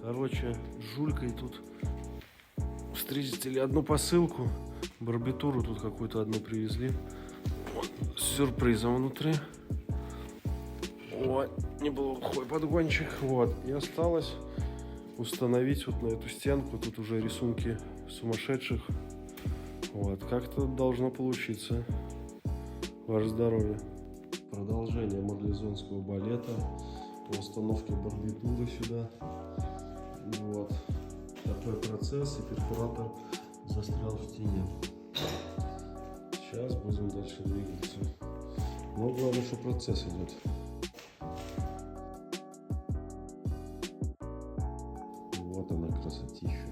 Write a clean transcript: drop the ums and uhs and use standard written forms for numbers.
Короче, с Жулькой тут встретили одну посылку. Барбитуру тут какую-то одну привезли. Вот, с сюрпризом внутри. Вот, неплохой подгончик. Вот, и осталось установить вот на эту стенку. Тут уже рисунки сумасшедших. Вот, как-то должно получиться. Ваше здоровье. Продолжение марлезонского балета по установке барбитуры сюда. Вот такой процесс, и перфоратор застрял в стене. Сейчас будем дальше двигаться. Но главное, что процесс идет. Вот она, красотища.